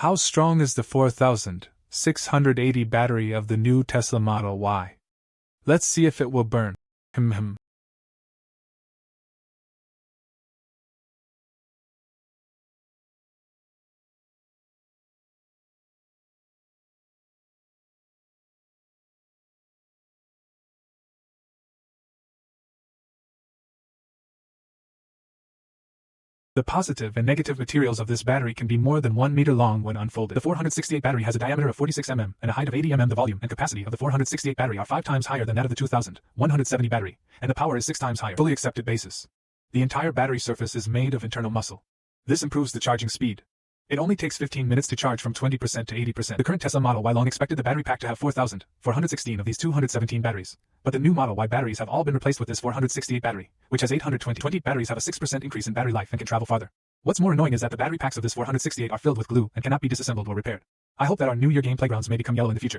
How strong is the 4680 battery of the new Tesla Model Y? Let's see if it will burn. The positive and negative materials of this battery can be more than 1 meter long when unfolded. The 468 battery has a diameter of 46 mm and a height of 80 mm. The volume and capacity of the 468 battery are 5 times higher than that of the 2170 battery, and the power is 6 times higher. Fully accepted basis. The entire battery surface is made of internal muscle. This improves the charging speed. It only takes 15 minutes to charge from 20% to 80%. The current Tesla Model Y long expected the battery pack to have 4,416 of these 217 batteries, but the new Model Y batteries have all been replaced with this 468 battery, which has 820. 20 batteries have a 6% increase in battery life and can travel farther. What's more annoying is that the battery packs of this 468 are filled with glue and cannot be disassembled or repaired. I hope that our New Year game playgrounds may become yellow in the future.